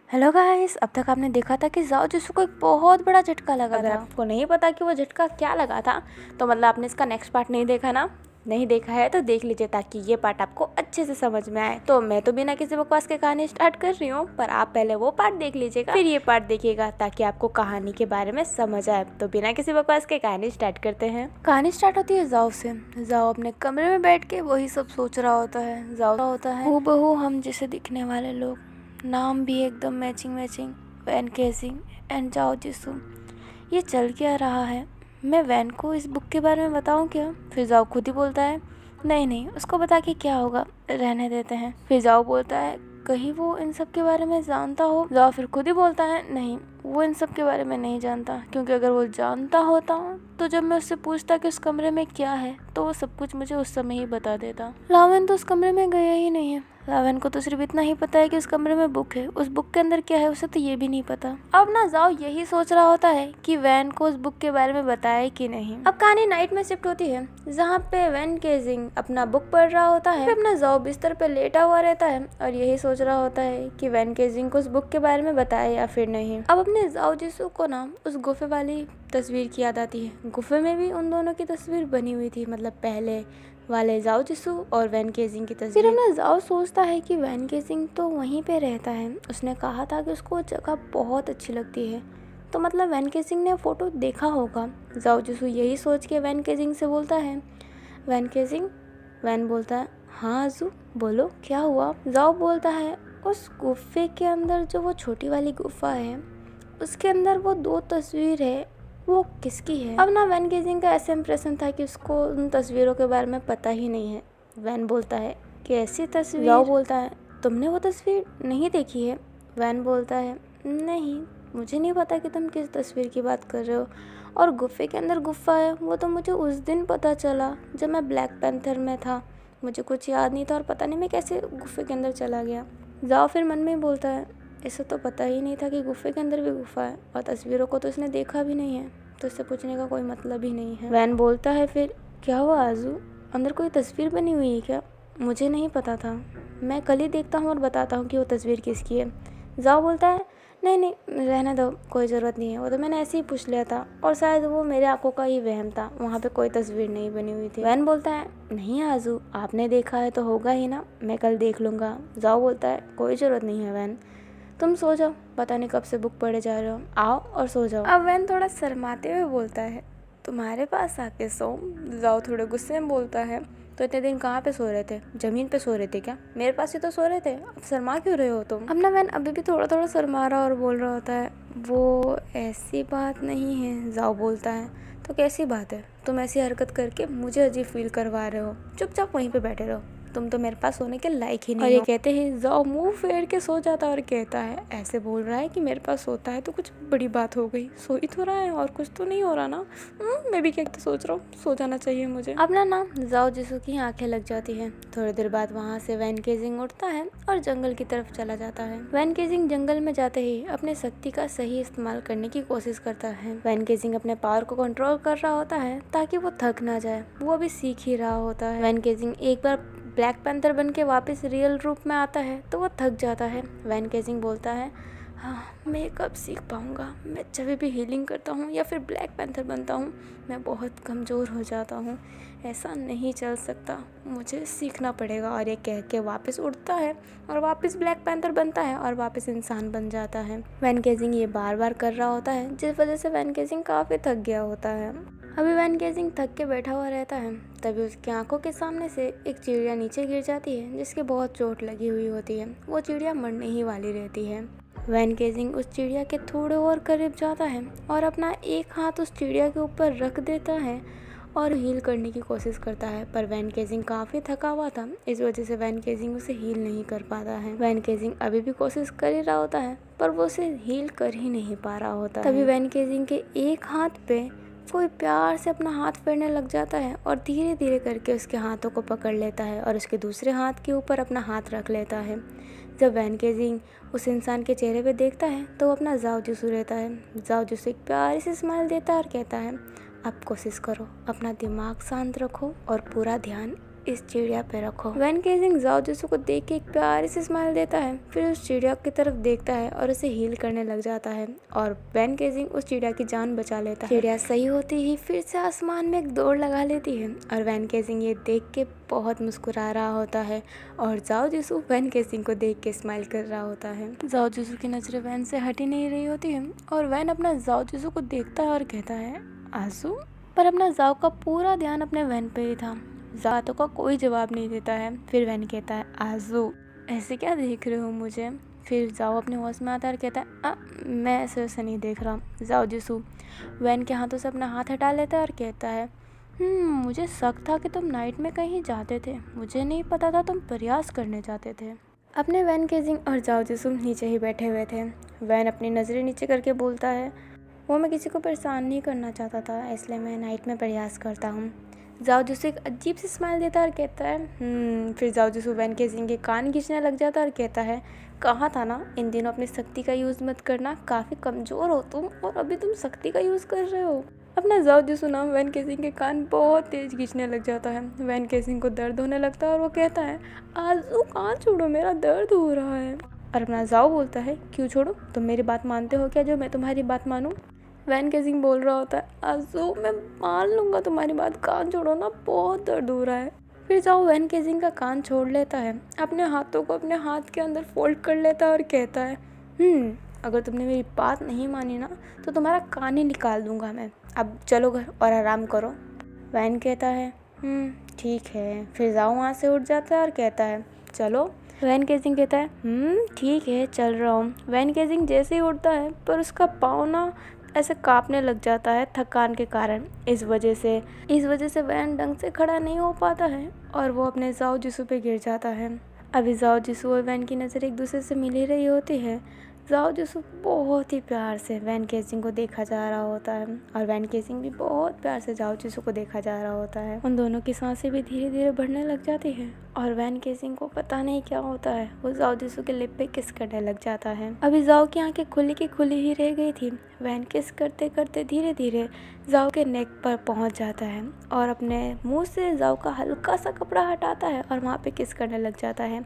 Hello guys, अब तक आपने देखा था कि जाओ जिसको को एक बहुत बड़ा झटका लगा था। आपको नहीं पता कि वो झटका क्या लगा था तो मतलब आपने इसका नेक्स्ट पार्ट नहीं देखा ना। नहीं देखा है तो देख लीजिए ताकि ये पार्ट आपको अच्छे से समझ में आए। तो मैं तो बिना किसी बकवास के कहानी स्टार्ट कर रही हूँ, पर आप पहले वो पार्ट देख लीजिएगा फिर ये पार्ट देखिएगा ताकि आपको कहानी के बारे में समझ आए। तो बिना किसी बकवास के कहानी स्टार्ट करते हैं। कहानी स्टार्ट होती है जाओ से। जाओ अपने कमरे में बैठ के वही सब सोच रहा होता है। जाओ होता है हूबहू हम जैसे दिखने वाले लोग, नाम भी एकदम मैचिंग वैन केजिंग एंड जाओ जिसू। ये चल क्या रहा है? मैं वैन को इस बुक के बारे में बताऊं क्या? फिर जाओ खुद ही बोलता है नहीं उसको बता के क्या होगा, रहने देते हैं। फिर जाओ बोलता है कहीं वो इन सब के बारे में जानता हो। जाओ फिर खुद ही बोलता है नहीं, वो इन सब के बारे में नहीं जानता, क्योंकि अगर वो जानता होता तो जब मैं उससे पूछता कि उस कमरे में क्या है तो वो सब कुछ मुझे उस समय ही बता देता। लावन तो उस कमरे में गया ही नहीं है। लावन को तो सिर्फ इतना ही पता है कि उस कमरे में बुक है। उस बुक के अंदर क्या है उसे तो ये भी नहीं पता। अब ना जाओ यही सोच रहा होता है कि वैन को उस बुक के बारे में बताए कि नहीं। अब कहानी नाइट में शिफ्ट होती है, जहाँ पे वैन केजिंग अपना बुक पढ़ रहा होता है। अपना जाओ बिस्तर पे लेटा हुआ रहता है और यही सोच रहा होता है कि वैन केजिंग को उस बुक के बारे में बताए या फिर नहीं। अब अपने जाओ जिसू को ना उस गुफे वाली तस्वीर की याद आती है। गुफे में भी उन दोनों की तस्वीर बनी हुई थी, मतलब पहले वाले जाओ जिसू और वैन केजिंग की तस्वीर। फिर अपना जाओ सोचता है कि वैन केजिंग तो वहीं पे रहता है, उसने कहा था कि उसको जगह बहुत अच्छी लगती है, तो मतलब वैन केजिंग ने फोटो देखा होगा। जाओ जिसू यही सोच के वैन केजिंग से बोलता है वैन केजिंग। वैन बोलता है हाँ आजू बोलो क्या हुआ। जाओ बोलता है उस गुफे के अंदर जो वो छोटी वाली गुफा है उसके अंदर वो 2 तस्वीर है, वो किसकी है? अब ना वैन गेजिंग का ऐसा इंप्रेशन था कि उसको उन तस्वीरों के बारे में पता ही नहीं है। वैन बोलता है कैसी तस्वीर? जाओ बोलता है तुमने वो तस्वीर नहीं देखी है? वैन बोलता है नहीं, मुझे नहीं पता कि तुम किस तस्वीर की बात कर रहे हो, और गुफे के अंदर गुफा है वो तो मुझे उस दिन पता चला जब मैं ब्लैक पैंथर में था। मुझे कुछ याद नहीं था और पता नहीं मैं कैसे गुफे के अंदर चला गया। जाओ फिर मन में ही बोलता है इसे तो पता ही नहीं था कि गुफे के अंदर भी गुफा है, और तस्वीरों को तो इसने देखा भी नहीं है, तो इससे पूछने का कोई मतलब ही नहीं है। वैन बोलता है फिर क्या हुआ आजू, अंदर कोई तस्वीर बनी हुई है क्या? मुझे नहीं पता था, मैं कल ही देखता हूँ और बताता हूँ कि वो तस्वीर किसकी है। जाओ बोलता है नहीं रहने दो, कोई ज़रूरत नहीं है, वो तो मैंने ऐसे ही पूछ लिया था और शायद वो मेरे आंखों का ही वहम था, वहाँ पे कोई तस्वीर नहीं बनी हुई थी। वैन बोलता है नहीं आजू, आपने देखा है तो होगा ही ना, मैं कल देख लूँगा। जाओ बोलता है कोई ज़रूरत नहीं है वैन, तुम सो जाओ, पता नहीं कब से बुक पढ़े जा रहे हो, आओ और सो जाओ। अब वैन थोड़ा शर्माते हुए बोलता है तुम्हारे पास आके सो। जाओ थोड़े गुस्से में बोलता है तो इतने दिन कहाँ पे सो रहे थे? ज़मीन पे सो रहे थे क्या? मेरे पास ही तो सो रहे थे, अब शर्मा क्यों रहे हो तुम? अब ना वैन अभी भी थोड़ा शर्मा रहा और बोल रहा होता है वो ऐसी बात नहीं है। जाओ बोलता है तो कैसी बात है? तुम ऐसी हरकत करके मुझे अजीब फील करवा रहे हो, चुपचाप वहीं पे बैठे रहो, तुम तो मेरे पास सोने के लायक ही नहीं हो। और ये कहते हैं जाओ मुंह फेर के सो जाता और कहता है ऐसे बोल रहा है कि मेरे पास सोता है तो कुछ बड़ी बात हो गई, सो ही तो रहा है और कुछ तो नहीं हो रहा ना। मैं भी क्या तो सोच रहा हूँ सो जाना चाहिए मुझे। अब ना जाओ जिसू की आंखें लग जाती है। थोड़ी देर बाद वहाँ से वैन केजिंग उठता है और जंगल की तरफ चला जाता है। वैन केजिंग जंगल में जाते ही अपने शक्ति का सही इस्तेमाल करने की कोशिश करता है। वैन केजिंग अपने पावर को कंट्रोल कर रहा होता है ताकि वो थक ना जाए, वो अभी सीख ही रहा होता है। वैन केजिंग एक बार ब्लैक पैंथर बन के वापस रियल रूप में आता है तो वो थक जाता है। वैन केजिंग बोलता है हाँ मैं कब सीख पाऊँगा, मैं जब भी हीलिंग करता हूँ या फिर ब्लैक पैंथर बनता हूँ मैं बहुत कमज़ोर हो जाता हूँ, ऐसा नहीं चल सकता, मुझे सीखना पड़ेगा। और ये कह के वापस उठता है और वापस ब्लैक पैंथर बनता है और वापस इंसान बन जाता है। वैन केजिंग ये बार कर रहा होता है जिस वजह से वैन केजिंग काफ़ी थक गया होता है। अभी वैन केजिंग थक के बैठा हुआ रहता है, तभी उसकी आंखों के सामने से एक चिड़िया नीचे गिर जाती है जिसके बहुत चोट लगी हुई होती है। वो चिड़िया मरने ही वाली रहती है। वैन केजिंग उस चिड़िया के थोड़े और करीब जाता है और अपना एक हाथ उस चिड़िया के ऊपर रख देता है और हील करने की कोशिश करता है, पर वैन केजिंग काफ़ी थका हुआ था, इस वजह से वैन केजिंग उसे हील नहीं कर पाता है। वैन केजिंग अभी भी कोशिश कर ही रहा होता है पर वो उसे हील कर ही नहीं पा रहा होता है। तभी वैन केजिंग के एक हाथ पे कोई प्यार से अपना हाथ फेरने लग जाता है और धीरे धीरे करके उसके हाथों को पकड़ लेता है और उसके दूसरे हाथ के ऊपर अपना हाथ रख लेता है। जब वैन केजिंग उस इंसान के चेहरे पे देखता है तो वो अपना जाओ जिसू रहता है। जाओ जिसू एक प्यारी सी स्माइल देता है और कहता है अब कोशिश करो, अपना दिमाग शांत रखो और पूरा ध्यान इस चिड़िया पे रखो। वैन केजिंग जाओ जिसू को देख के एक प्यारी सी स्माइल देता है, फिर उस चिड़िया की तरफ देखता है और उसे हील करने लग जाता है और वैन केजिंग उस चिड़िया की जान बचा लेता है। चिड़िया सही होती ही फिर से आसमान में एक दौड़ लगा लेती है और वैन केजिंग ये देख के बहुत मुस्कुरा रहा होता है और जाओ जिसू वैन केजिंग को देख के स्माइल कर रहा होता है। जाओ जिसू की नजरें वैन से हट ही नहीं रही होती है और वैन अपना जाओ जिसू को देखता है और कहता है आजू, पर अपना जाओ का पूरा ध्यान अपने वैन पे ही था। जाओ का कोई जवाब नहीं देता है। फिर वैन कहता है आजू ऐसे क्या देख रहे हो मुझे। फिर जाओ अपने होश में आता है और कहता है मैं ऐसे वैसे नहीं देख रहा। जाओ जिसू वैन के हाथों से अपना हाथ हटा लेता है और कहता है मुझे शक था कि तुम नाइट में कहीं जाते थे, मुझे नहीं पता था तुम प्रयास करने जाते थे। अपने वैन केजिंग और जाओ जिसू नीचे ही बैठे हुए थे। वैन अपनी नज़रें नीचे करके बोलता है वो मैं किसी को परेशान नहीं करना चाहता था, इसलिए मैं नाइट में प्रयास करता हूँ। जाओ जिसू एक अजीब सी स्माइल देता है और कहता है फिर जाओ जिसू वैन केजिंग के कान खींचने लग जाता है और कहता है कहा था ना इन दिनों अपनी शक्ति का यूज़ मत करना, काफ़ी कमज़ोर हो तुम और अभी तुम शक्ति का यूज़ कर रहे हो। अपना जाओ जिसू नाम वैन केजिंग के कान बहुत तेज़ खींचने लग जाता है। वैन केजिंग को दर्द होने लगता है और वो कहता है आजू कान छोड़ो, मेरा दर्द हो रहा है। और अपना जाओ बोलता है क्यों छोड़ो, तुम मेरी बात मानते हो क्या जो मैं तुम्हारी बात मानूं। वैन केजिंग बोल रहा होता है आजू मैं मान लूँगा तुम्हारी बात, कान छोड़ो ना, बहुत दर्द हो रहा है। फिर जाओ वैन केजिंग का कान छोड़ लेता है, अपने हाथों को अपने हाथ के अंदर फोल्ड कर लेता है और कहता है अगर तुमने मेरी बात नहीं मानी ना तो तुम्हारा कान ही निकाल दूंगा मैं, अब चलो घर और आराम करो। वैन कहता है ठीक है। फिर जाओ वहाँ से उठ जाता है और कहता है चलो। वैन केजिंग कहता है ठीक है चल रहा हूँ। वैन केजिंग जैसे ही उठता है पर उसका पाँव ना ऐसे कांपने लग जाता है थकान के कारण। इस वजह से वैन ढंग से खड़ा नहीं हो पाता है और वो अपने जाओ जिसू पे गिर जाता है। अभी जाओ जिसू और वैन की नज़र एक दूसरे से मिल ही रही होती है। जाओ जिसू बहुत ही प्यार से वैन केजिंग को देखा जा रहा होता है और वैन केजिंग भी बहुत प्यार से जाओ जिसू को देखा जा रहा होता है। उन दोनों की सांसें भी धीरे धीरे बढ़ने लग जाती है और वैन केजिंग को पता नहीं क्या होता है, वो जाओ जिसू के लिप पे किस करने लग जाता है। अभी जाओ की आंखें खुली की खुली ही रह गई थी। वैन किस करते करते धीरे धीरे जाओ के नेक पर पहुंच जाता है और अपने मुंह से जाओ का हल्का सा कपड़ा हटाता है और वहाँ पे किस करने लग जाता है।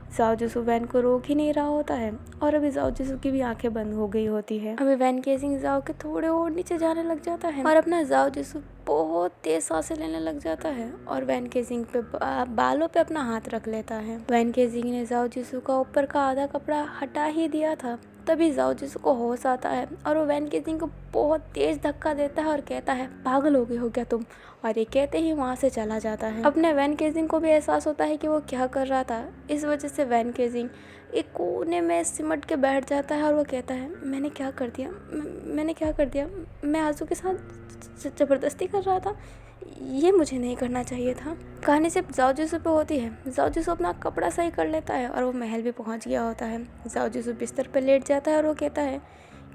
जाओ जिसू वैन को रोक ही नहीं रहा होता है और अभी जाओ जिसू की भी आंखें बंद हो गई होती है। अभी वैन केजिंग जाओ के थोड़े और नीचे जाने लग जाता है और अपना जाओ जिसू बहुत तेज सांसें लेने लग जाता है और वैन केजिंग पे बालों पे अपना हाथ रख लेता है। वैन केजिंग ने जाओ जिसू का ऊपर का आधा कपड़ा हटा ही दिया था, तभी जाओ जिसू को होश आता है और वो वैन केजिंग को बहुत तेज धक्का देता है और कहता है पागल हो गई हो क्या तुम, और ये कहते ही वहाँ से चला जाता है। अपने वैन केजिंग को भी एहसास होता है कि वो क्या कर रहा था। इस वजह से वैन केजिंग एक कोने में सिमट के बैठ जाता है और वो कहता है मैंने क्या कर दिया, मैं आजू के साथ ज़बरदस्ती कर रहा था, ये मुझे नहीं करना चाहिए था। कहानी सिर्फ जाओ जिसू पे होती है। जाओ जिसू अपना कपड़ा सही कर लेता है और वो महल भी पहुंच गया होता है। जाओ जिसू बिस्तर पर लेट जाता है और वो कहता है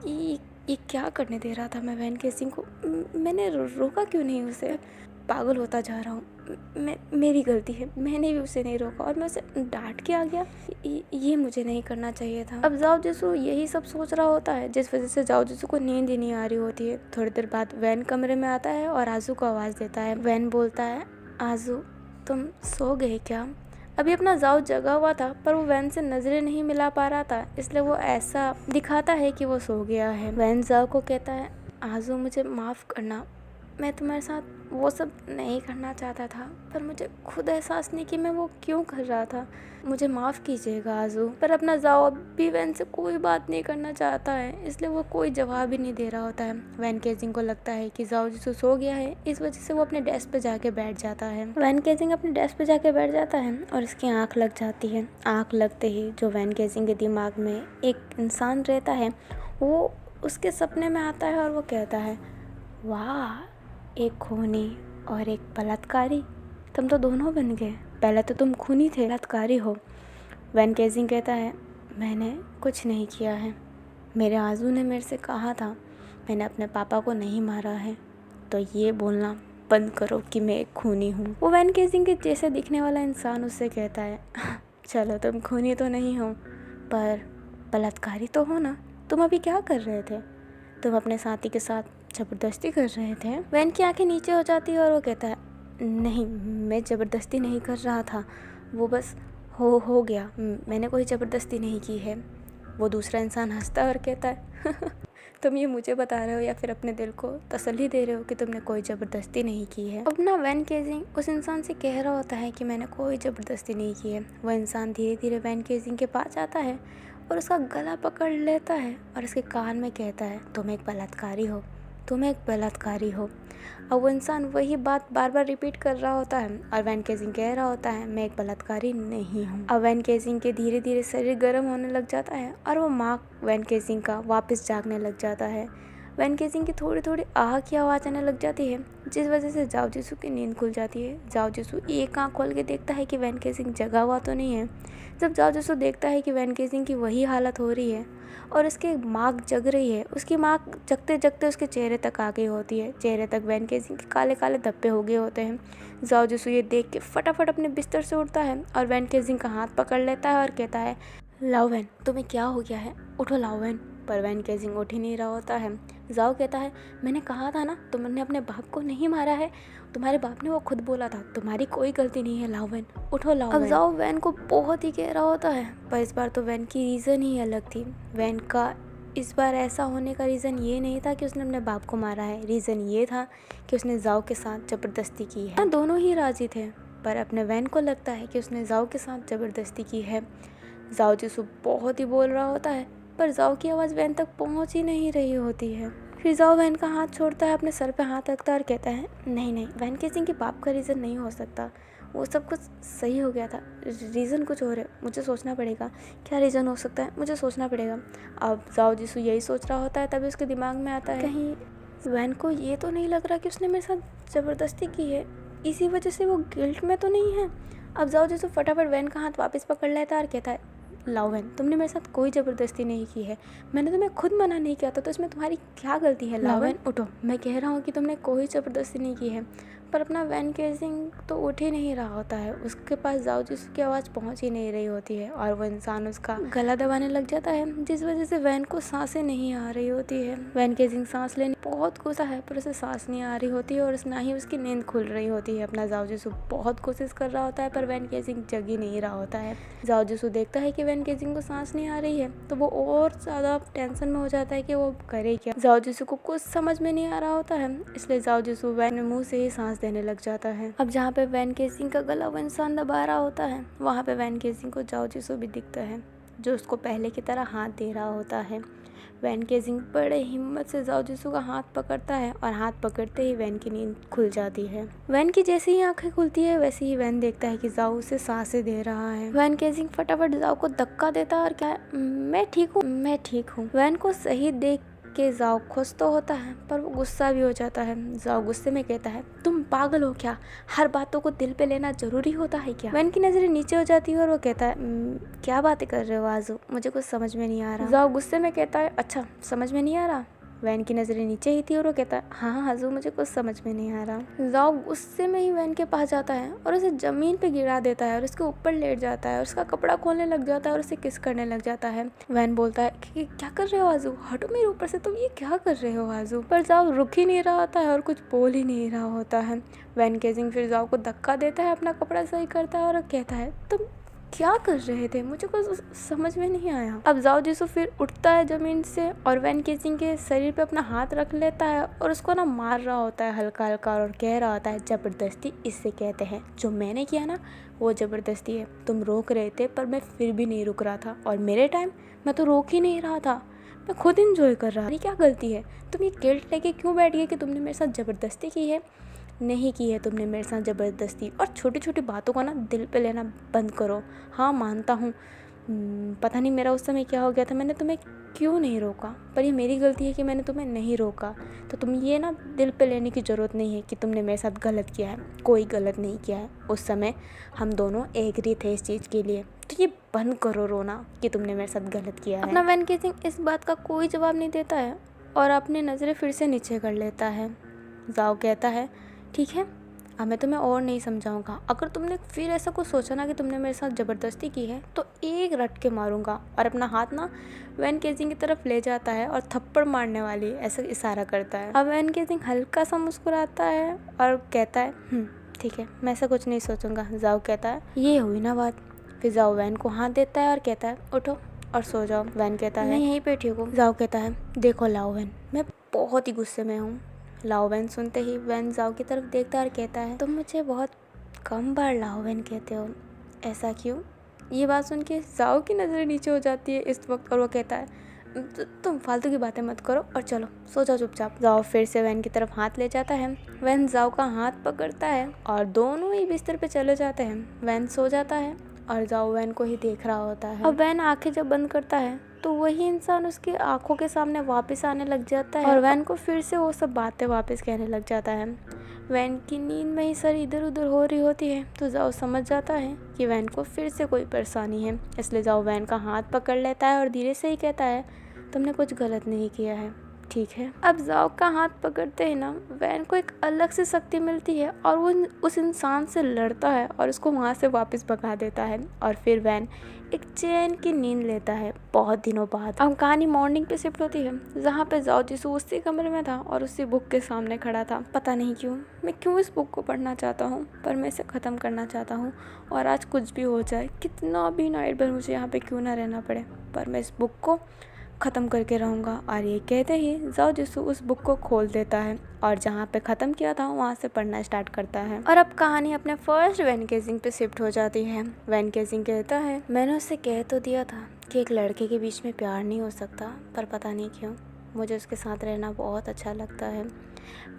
ये क्या करने दे रहा था मैं वैन केजिंग को, मैंने रोका क्यों नहीं उसे, पागल होता जा रहा हूँ, मेरी गलती है, मैंने भी उसे नहीं रोका और मैं उसे डांट के आ गया, ये मुझे नहीं करना चाहिए था। अब जाओ जिसू यही सब सोच रहा होता है जिस वजह से जाओ जिसू को नींद ही नहीं आ रही होती है। थोड़ी देर बाद वैन कमरे में आता है और आजू को आवाज़ देता है। वैन बोलता है आजू तुम सो गए क्या। अभी अपना जाओ जगा हुआ था पर वो वैन से नज़रें नहीं मिला पा रहा था, इसलिए वो ऐसा दिखाता है कि वो सो गया है। वैन जाओ को कहता है आजू मुझे माफ़ करना, मैं तुम्हारे साथ वो सब नहीं करना चाहता था, पर मुझे खुद एहसास नहीं कि मैं वो क्यों कर रहा था, मुझे माफ़ कीजिएगा आजू। पर अपना जाओ भी वैन से कोई बात नहीं करना चाहता है, इसलिए वो कोई जवाब ही नहीं दे रहा होता है। वैन केजिंग को लगता है कि जाओ जिसू सो गया है, इस वजह से वो अपने डेस्क पे जाके बैठ जाता है। वैन केजिंग अपने डेस्क पे जाके बैठ जाता है और इसकी आँख लग जाती है। आँख लगते ही जो वैन केजिंग के दिमाग में एक इंसान रहता है वो उसके सपने में आता है और वो कहता है वाह, एक खूनी और एक बलात्कारी, तुम तो दोनों बन गए, पहले तो तुम खूनी थे, बलात्कारी हो। वैन केजिंग कहता है मैंने कुछ नहीं किया है, मेरे आजू ने मेरे से कहा था मैंने अपने पापा को नहीं मारा है, तो ये बोलना बंद करो कि मैं एक खूनी हूँ। वो वैन केजिंग के जैसे दिखने वाला इंसान उससे कहता है चलो तुम खूनी तो नहीं हो पर बलात्कारी तो हो ना, तुम अभी क्या कर रहे थे, तुम अपने साथी के साथ ज़बरदस्ती कर रहे थे। वैन की आंखें नीचे हो जाती है और वो कहता है नहीं, मैं ज़बरदस्ती नहीं कर रहा था, वो बस हो गया, मैंने कोई ज़बरदस्ती नहीं की है। वो दूसरा इंसान हंसता है और कहता है तुम ये मुझे बता रहे हो या फिर अपने दिल को तसल्ली दे रहे हो कि तुमने कोई ज़बरदस्ती नहीं की है। अब ना वैन केजिंग उस इंसान से कह रहा होता है कि मैंने कोई ज़बरदस्ती नहीं की है। वह इंसान धीरे धीरे वैन केजिंग के पास आता है और उसका गला पकड़ लेता है और उसके कान में कहता है तुम एक बलात्कारी हो, तुम एक बलात्कारी हो। अब वो इंसान वही बात बार बार रिपीट कर रहा होता है और वैन केजिंग कह रहा होता है मैं एक बलात्कारी नहीं हूँ। अब वैन केजिंग के धीरे धीरे शरीर गर्म होने लग जाता है और वो मार्क वैन केजिंग का वापस जागने लग जाता है। वैन केजिंग की थोड़ी थोड़ी आह की आवाज़ आने लग जाती है, जिस वजह से जाओ जिसू की नींद खुल जाती है। जाओ जिसू एक आँख खोल के देखता है कि वैन केजिंग जगा हुआ तो नहीं है। जब जाओ जिसू देखता है कि वैन केजिंग की वही हालत हो रही है और उसकी मार्क जग रही है, उसकी मार्क जगते जगते उसके चेहरे तक आ गई होती है। चेहरे तक वैन केजिंग के काले काले धब्बे हो गए होते हैं। जाओ जिसू ये देख के फटाफट अपने बिस्तर से उठता है और वैन केजिंग का हाथ पकड़ लेता है और कहता है लाओ वैन, तुम्हें क्या हो गया है, उठो लाओ वैन। पर वैन केजिंग उठ ही नहीं रहा होता है। जाओ कहता है मैंने कहा था ना तुमने अपने बाप को नहीं मारा है, तुम्हारे बाप ने वो खुद बोला था, तुम्हारी कोई गलती नहीं है, लाओ वैन, उठो लाओ। अब जाओ वैन को बहुत ही कह रहा होता है, पर इस बार तो वैन की रीज़न ही अलग थी। वैन का इस बार ऐसा होने का रीज़न ये नहीं था कि उसने अपने बाप को मारा है, रीज़न ये था कि उसने जाओ के साथ ज़बरदस्ती की है। दोनों ही राजी थे, पर अपने वैन को लगता है कि उसने जाओ के साथ ज़बरदस्ती की है। जाओ जिसू बहुत ही बोल रहा होता है, पर जाओ की आवाज़ वैन तक पहुंच ही नहीं रही होती है। फिर जाओ वैन का हाथ छोड़ता है, अपने सर पे हाथ रखता है और कहता है नहीं, वैन केजिंग के बाप का रीज़न नहीं हो सकता, वो सब कुछ सही हो गया था, रीज़न कुछ और है, मुझे सोचना पड़ेगा क्या रीज़न हो सकता है, मुझे सोचना पड़ेगा। अब जाओ जिसू यही सोच रहा होता है, तभी उसके दिमाग में आता है कहीं वैन को ये तो नहीं लग रहा कि उसने मेरे साथ ज़बरदस्ती की है, इसी वजह से वो गिल्ट में तो नहीं है। अब जाओ जिसू फटाफट वैन का हाथ वापस पकड़ लेता है और कहता है लाओ वैन, तुमने मेरे साथ कोई ज़बरदस्ती नहीं की है, मैंने तुम्हें खुद मना नहीं किया था, तो इसमें तुम्हारी क्या गलती है। लाओ वैन उठो, मैं कह रहा हूँ कि तुमने कोई ज़बरदस्ती नहीं की है। पर अपना वैन केजिंग तो उठ ही नहीं रहा होता है, उसके पास जाओ जिसकी आवाज़ पहुँच ही नहीं रही होती है और वो इंसान उसका गला दबाने लग जाता है, जिस वजह से वैन को सांसें नहीं आ रही होती है। वैन केजिंग सांस लेने बहुत कोसा है पर उसे सांस नहीं आ रही होती है और ना ही उसकी नींद खुल रही होती है। अपना जाओ जिसू बहुत कोशिश कर रहा होता है पर वैन केजिंग जग ही नहीं रहा होता है। जाओ जिसू देखता है कि वैन केजिंग को सांस नहीं आ रही है तो वो और ज़्यादा टेंशन में हो जाता है कि वो करे क्या। जाओ जिसू को कुछ समझ में नहीं आ रहा होता है, इसलिए जाओ जिसू वैन में मुँह से ही सांस देने लग जाता है। अब जहाँ पे वैन केजिंग का गला वो इंसान दबा रहा होता है, वहाँ पे वैन केजिंग को जाओ जिसू भी दिखता है, जो उसको पहले की तरह हाथ दे रहा होता है। वैन केजिंग बड़े हिम्मत से जाओ जिसू का हाथ पकड़ता है और हाथ पकड़ते ही वैन की नींद खुल जाती है। वैन की जैसे ही आंखें खुलती है वैसे ही वैन देखता है कि जाओ उसे सांसें दे रहा है। वैन केजिंग फटाफट जाओ को धक्का देता है और क्या मैं ठीक हूँ। वैन को सही देख के जाओ खुश तो होता है पर वो गुस्सा भी हो जाता है। जाओ गुस्से में कहता है तुम पागल हो क्या, हर बातों को दिल पे लेना जरूरी होता है क्या। वैन की नजरें नीचे हो जाती है और वो कहता है क्या बातें कर रहे हो आजू, मुझे कुछ समझ में नहीं आ रहा। जाओ गुस्से में कहता है अच्छा समझ में नहीं आ रहा। वैन की नज़रें नीचे ही थी और वो कहता है हाँ हाजू मुझे कुछ समझ में नहीं आ रहा। जाओ गुस्से में ही वैन के पास जाता है और उसे ज़मीन पे गिरा देता है और उसके ऊपर लेट जाता है और उसका कपड़ा खोलने लग जाता है और उसे किस करने लग जाता है। वैन बोलता है कि क्या कर रहे हो आजू, हटो मेरे ऊपर से, तुम ये क्या कर रहे हो आजू। पर जाओ रुक ही नहीं रहा होता है और कुछ बोल ही नहीं रहा होता है। वैन केजिंग फिर जाओ को धक्का देता है, अपना कपड़ा सही करता है और कहता है तुम क्या कर रहे थे, मुझे कुछ समझ में नहीं आया। अब जाओ जिसू फिर उठता है ज़मीन से और वैन केजिंग के शरीर पे अपना हाथ रख लेता है और उसको ना मार रहा होता है हल्का हल्का और कह रहा होता है ज़बरदस्ती इससे कहते हैं, जो मैंने किया ना वो ज़बरदस्ती है। तुम रोक रहे थे पर मैं फिर भी नहीं रुक रहा था और मेरे टाइम मैं तो रोक ही नहीं रहा था, मैं खुद इंजॉय कर रहा। मेरी क्या गलती है, तुम ये गिल्ट लेके क्यों बैठ गए कि तुमने मेरे साथ ज़बरदस्ती की है। नहीं की है तुमने मेरे साथ ज़बरदस्ती, और छोटी छोटी बातों को ना दिल पे लेना बंद करो। हाँ मानता हूँ पता नहीं मेरा उस समय क्या हो गया था, मैंने तुम्हें क्यों नहीं रोका, पर ये मेरी गलती है कि मैंने तुम्हें नहीं रोका। तो तुम ये ना दिल पे लेने की ज़रूरत नहीं है कि तुमने मेरे साथ गलत किया है, कोई गलत नहीं किया है। उस समय हम दोनों एग्री थे इस चीज़ के लिए, तो ये बंद करो रोना कि तुमने मेरे साथ गलत किया है। अपना वैन केजिंग इस बात का कोई जवाब नहीं देता है और अपनी नज़रें फिर से नीचे कर लेता है। जाओ कहता है ठीक है अब मैं तुम्हें और नहीं समझाऊंगा, अगर तुमने फिर ऐसा कुछ सोचा ना कि तुमने मेरे साथ ज़बरदस्ती की है तो एक रट के मारूंगा। और अपना हाथ ना वैन केजिंग की तरफ ले जाता है और थप्पड़ मारने वाली ऐसा इशारा करता है। अब वैन केजिंग हल्का सा मुस्कुराता है और कहता है ठीक है, मैं ऐसा कुछ नहीं सोचूंगा। जाओ कहता है ये हुई ना बात। फिर जाओ वैन को हाथ देता है और कहता है उठो और सो जाओ। वैन कहता है मैं यहीं पे ठीक हूँ। जाओ कहता है देखो लाओ वैन, मैं बहुत ही गुस्से में हूँ। लाओ वैन सुनते ही वैन जाओ की तरफ देखता है और कहता है तुम मुझे बहुत कम बार लाओ वैन कहते हो, ऐसा क्यों? ये बात सुन के जाओ की नज़रें नीचे हो जाती है इस वक्त और वो कहता है तुम फालतू की बातें मत करो और चलो सो जाओ चुपचाप। जाओ फिर से वैन की तरफ हाथ ले जाता है। वैन जाओ का हाथ पकड़ता है और दोनों ही बिस्तर पे चले जाते हैं। वैन सो जाता है और जाओ वैन को ही देख रहा होता है। अब वैन आंखें जब बंद करता है तो वही इंसान उसकी आंखों के सामने वापस आने लग जाता है और वैन को फिर से वो सब बातें वापस कहने लग जाता है। वैन की नींद में ही सर इधर उधर हो रही होती है तो जाओ समझ जाता है कि वैन को फिर से कोई परेशानी है, इसलिए जाओ वैन का हाथ पकड़ लेता है और धीरे से ही कहता है तुमने कुछ गलत नहीं किया है, ठीक है। अब जाओ का हाथ पकड़ते ही ना वैन को एक अलग से शक्ति मिलती है और वो उस इंसान से लड़ता है और उसको वहाँ से वापस भगा देता है और फिर वैन एक चैन की नींद लेता है बहुत दिनों बाद। अब कहानी मॉर्निंग पे शिफ्ट होती है जहाँ पे जाओ जिसू उसी कमरे में था और उसी बुक के सामने खड़ा था। पता नहीं क्यों मैं इस बुक को पढ़ना चाहता हूँ पर मैं इसे ख़त्म करना चाहता हूँ और आज कुछ भी हो जाए, कितना भी नाइट भर मुझे यहाँ पे क्यों ना रहना पड़े, पर मैं इस बुक को ख़त्म करके रहूँगा। और ये कहते ही जाओ जिसू उस बुक को खोल देता है और जहाँ पे ख़त्म किया था वहाँ से पढ़ना स्टार्ट करता है। और अब कहानी अपने फर्स्ट वैन केजिंग पे शिफ्ट हो जाती है। वैन केजिंग कहता है मैंने उससे कह तो दिया था कि एक लड़के के बीच में प्यार नहीं हो सकता, पर पता नहीं क्यों मुझे उसके साथ रहना बहुत अच्छा लगता है।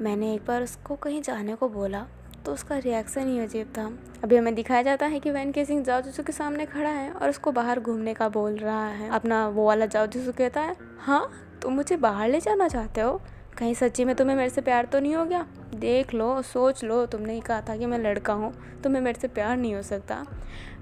मैंने एक बार उसको कहीं जाने को बोला तो उसका रिएक्शन ही अजीब था। अभी हमें दिखाया जाता है कि वैन केजिंग जाओ जिसू के सामने खड़ा है और उसको बाहर घूमने का बोल रहा है। अपना वो वाला जाओ जिसू कहता है हाँ तुम मुझे बाहर ले जाना चाहते हो, कहीं सच्ची में तुम्हें मेरे से प्यार तो नहीं हो गया? देख लो सोच लो, तुमने ही कहा था कि मैं लड़का हूँ, तुम्हें मेरे से प्यार नहीं हो सकता।